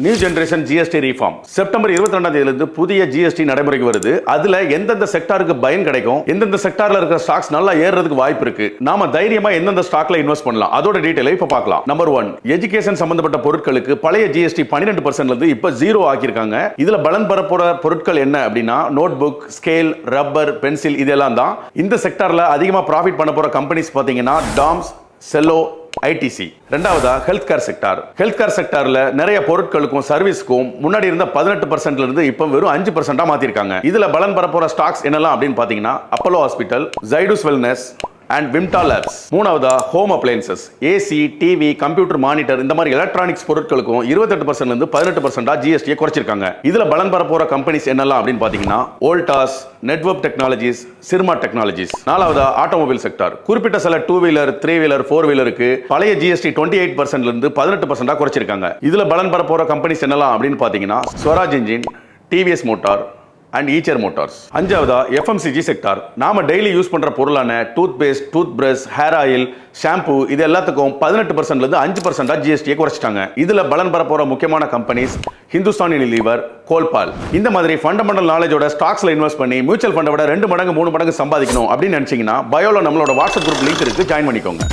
New generation GST reform September 22ஆம் தேதியிலிருந்து புதிய ஜிஎஸ்டி நடைமுறைக்கு வருது. அதுல எந்தெந்த செக்டாருக்கு பயன் கிடைக்கும், எந்தெந்த செக்டார்ல இருக்கிற ஸ்டாக்ஸ் நல்லா ஏறதுக்கு வாய்ப்பு இருக்கு, நாம தைரியமா எந்தெந்த ஸ்டாக்ல இன்வெஸ்ட் பண்ணலாம், அதோட டீடைலை இப்ப பார்க்கலாம். நம்பர் 1, எஜுகேஷன் சம்பந்தப்பட்ட பொருட்களுக்கு பழைய ஜிஎஸ்டி 12% இருந்து இப்ப 0 ஆக்கியிருக்காங்க. இதுல பலன் பெறப்போற பொருட்கள் என்ன அப்படின்னா notebook, scale, rubber, pencil இதெல்லாம் தான். இந்த செக்டார்ல அதிகமா ப்ராஃபிட் பண்ண போற கம்பெனிஸ் பாத்தீங்கன்னா டாம்ஸ், செல்லோ, ஐடிசி. ரெண்டாவதா health care sector. Health care செக்டார்ல நிறைய பொருட்களுக்கும் சர்வீஸ்க்கும் முன்னாடி இருந்த 18% இருந்து இப்ப வெறும் 5% மாத்திருக்காங்க. இதுல பலன் பெற போற ஸ்டாக்ஸ் என்னலாம் அப்படின்னு பாத்தீங்கன்னா Apollo hospital, Zydus wellness and Vimta labs. மூணாவதா home appliances, AC, TV, computer, monitor இந்த மாதிரி எலக்ட்ரானிக்ஸ் பொருட்களுக்கும் 28% இருந்து 18% ஜிஎஸ்டியை குறைச்சிருக்காங்க. இதுல பலன் பெற போற கம்பெனிஸ் என்னலாம் அப்படின்னு பாத்தீங்கன்னா Voltas, network technologies, Syrma technologies. நாலாவதா ஆட்டோமொபைல் செக்டார். குறிப்பிட்ட சில 2 வீலர், 3 வீலர், 4 வீலருக்கு பழைய ஜிஎஸ்டி 28% இருந்து 18% குறைச்சிருக்காங்க. இதுல பலன் பெற போற கம்பெனிஸ் என்னலாம் அப்படின்னு பாத்தீங்கன்னா Swaraj engine, TVS motor and Eicher motors. அஞ்சாவதா எஃப்எம்சிஜி செக்டார். நாம டெய்லி யூஸ் பண்ற பொருளான tooth paste, tooth brush, hair oil, shampoo இது எல்லாத்துக்கும் 18% இருந்து 5% ஜிஎஸ்டியை குறைச்சிட்டாங்க. இதுல பலன் பெற போற முக்கியமான கம்பெனிஸ் ஹிந்துஸ்தான் யூனிலீவர், கோல்பால். இந்த மாதிரி ஃபண்டமெண்டல் நாலேஜோட ஸ்டாக்ஸ்ல இன்வெஸ்ட் பண்ணி மியூச்சுவல் ஃபண்டை விட 2 மடங்கு 3 மடங்கு சம்பாதிக்கணும் அப்படின்னு நினைச்சீங்கன்னா பயோல நம்மளோட வாட்ஸ்அப் குரூப் லிங்க் இருக்கு, ஜாயின் பண்ணிக்கோங்க.